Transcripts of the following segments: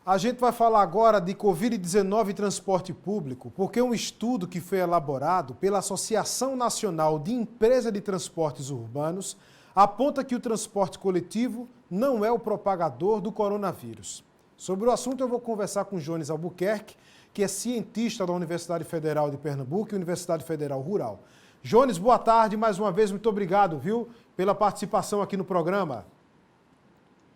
A gente vai falar agora de Covid-19 e transporte público, porque um estudo que foi elaborado pela Associação Nacional de Empresas de Transportes Urbanos aponta que o transporte coletivo não é o propagador do coronavírus. Sobre o assunto eu vou conversar com Jones Albuquerque, que é cientista da Universidade Federal de Pernambuco e Universidade Federal Rural. Jones, boa tarde, mais uma vez, muito obrigado, viu, pela participação aqui no programa.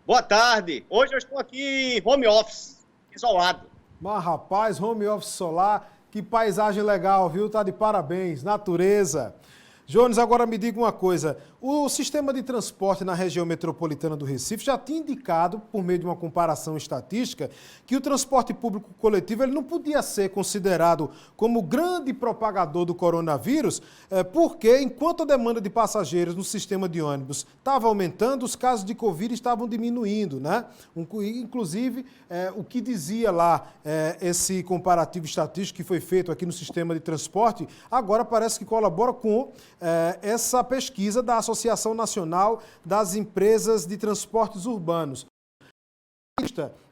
Boa tarde. Hoje eu estou aqui em home office, isolado. Mas, rapaz, home office solar, que paisagem legal, viu? Tá de parabéns, natureza. Jones, agora me diga uma coisa, o sistema de transporte na região metropolitana do Recife já tinha indicado, por meio de uma comparação estatística, que o transporte público coletivo ele não podia ser considerado como grande propagador do coronavírus, porque enquanto a demanda de passageiros no sistema de ônibus estava aumentando, os casos de Covid estavam diminuindo, né? Inclusive, o que dizia lá esse comparativo estatístico que foi feito aqui no sistema de transporte, agora parece que colabora com essa pesquisa da Associação Nacional das Empresas de Transportes Urbanos.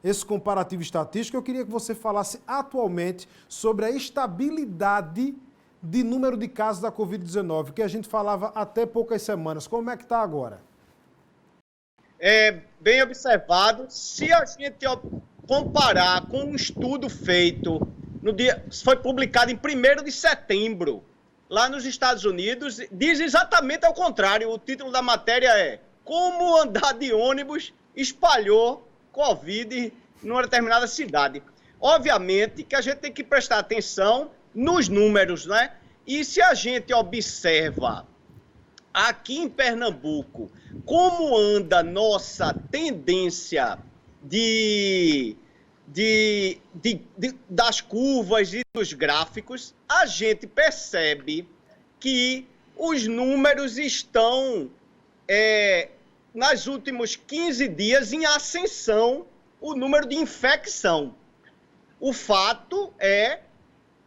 Esse comparativo estatístico, eu queria que você falasse atualmente sobre a estabilidade de número de casos da Covid-19, que a gente falava até poucas semanas. Como é que está agora? Bem observado. Se a gente comparar com um estudo feito foi publicado em 1º de setembro, lá nos Estados Unidos, diz exatamente ao contrário. O título da matéria é Como andar de ônibus espalhou Covid numa determinada cidade. Obviamente que a gente tem que prestar atenção nos números, né? E se a gente observa aqui em Pernambuco como anda nossa tendência das curvas e dos gráficos, a gente percebe que os números estão, nos últimos 15 dias, em ascensão, o número de infecção. O fato é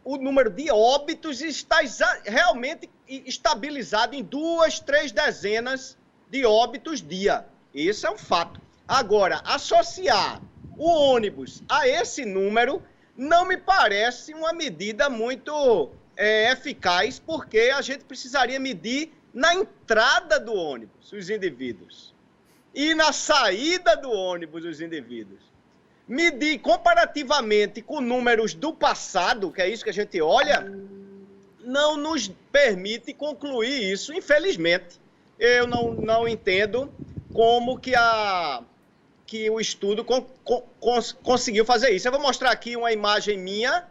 o número de óbitos está realmente estabilizado em 2, 3 dezenas de óbitos dia. Isso é um fato. Agora, associar o ônibus a esse número não me parece uma medida muito eficaz, porque a gente precisaria medir na entrada do ônibus os indivíduos e na saída do ônibus os indivíduos. Medir comparativamente com números do passado, que é isso que a gente olha, não nos permite concluir isso, infelizmente. Eu não entendo como que o estudo conseguiu fazer isso. Eu vou mostrar aqui uma imagem minha,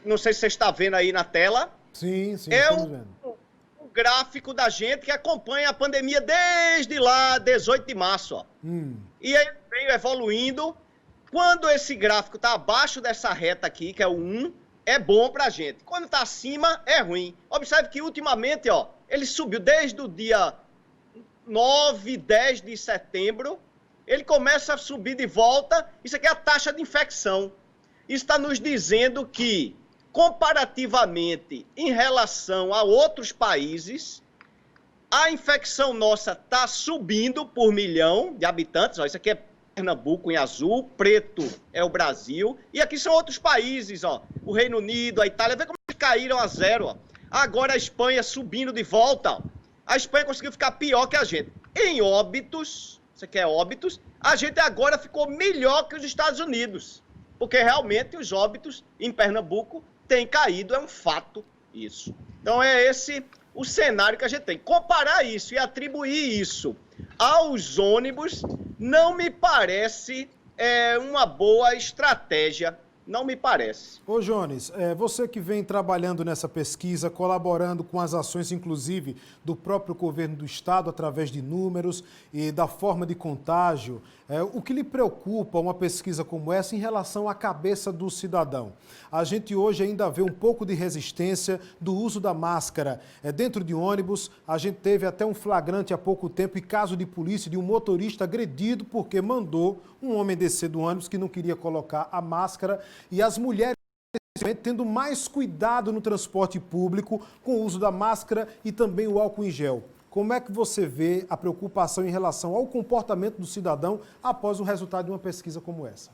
não sei se você está vendo aí na tela. Sim, estamos vendo. O gráfico da gente que acompanha a pandemia desde lá, 18 de março. Ó. E aí veio evoluindo. Quando esse gráfico está abaixo dessa reta aqui, que é o 1, é bom para a gente. Quando está acima, é ruim. Observe que ultimamente, ó, ele subiu desde o dia 9, 10 de setembro, ele começa a subir de volta. Isso aqui é a taxa de infecção. Isso está nos dizendo que, comparativamente, em relação a outros países, a infecção nossa está subindo por milhão de habitantes. Ó, isso aqui é Pernambuco em azul, preto é o Brasil. E aqui são outros países, ó, o Reino Unido, a Itália. Vê como eles caíram a zero. Ó. Agora a Espanha subindo de volta. Ó. A Espanha conseguiu ficar pior que a gente. Em óbitos... Isso aqui é óbitos, a gente agora ficou melhor que os Estados Unidos, porque realmente os óbitos em Pernambuco têm caído, é um fato isso. Então é esse o cenário que a gente tem. Comparar isso e atribuir isso aos ônibus não me parece uma boa estratégia. Não me parece. Ô Jones, você que vem trabalhando nessa pesquisa, colaborando com as ações, inclusive, do próprio governo do Estado, através de números e da forma de contágio, o que lhe preocupa uma pesquisa como essa em relação à cabeça do cidadão? A gente hoje ainda vê um pouco de resistência do uso da máscara dentro de ônibus. A gente teve até um flagrante há pouco tempo, e caso de polícia, de um motorista agredido porque mandou um homem descer do ônibus que não queria colocar a máscara. E as mulheres tendo mais cuidado no transporte público com o uso da máscara e também o álcool em gel. Como é que você vê a preocupação em relação ao comportamento do cidadão após o resultado de uma pesquisa como essa?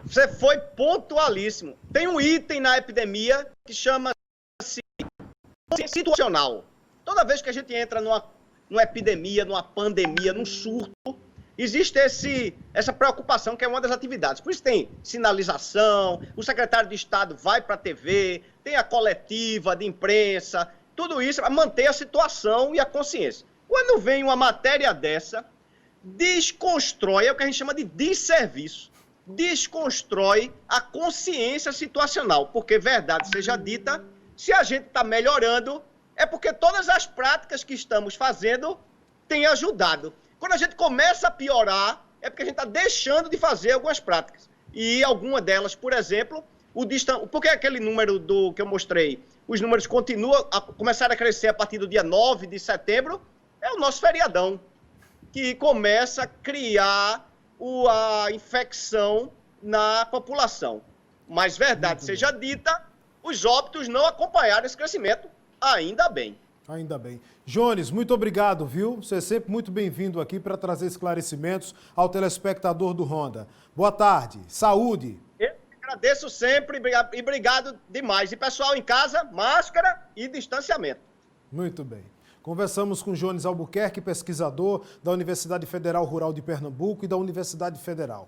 Você foi pontualíssimo. Tem um item na epidemia que chama-se situacional. Toda vez que a gente entra numa epidemia, numa pandemia, num surto, existe essa preocupação que é uma das atividades. Por isso tem sinalização, o secretário de Estado vai para a TV, tem a coletiva de imprensa, tudo isso para manter a situação e a consciência. Quando vem uma matéria dessa, desconstrói, é o que a gente chama de desserviço, desconstrói a consciência situacional, porque verdade seja dita, se a gente está melhorando, é porque todas as práticas que estamos fazendo têm ajudado. Quando a gente começa a piorar, é porque a gente está deixando de fazer algumas práticas. E alguma delas, por exemplo, porque aquele número que eu mostrei, os números começaram a crescer a partir do dia 9 de setembro, é o nosso feriadão, que começa a criar a infecção na população. Mas verdade seja dita, os óbitos não acompanharam esse crescimento, ainda bem. Ainda bem. Jones, muito obrigado, viu? Você é sempre muito bem-vindo aqui para trazer esclarecimentos ao telespectador do Ronda. Boa tarde, saúde. Eu agradeço sempre e obrigado demais. E pessoal em casa, máscara e distanciamento. Muito bem. Conversamos com Jones Albuquerque, pesquisador da Universidade Federal Rural de Pernambuco e da Universidade Federal.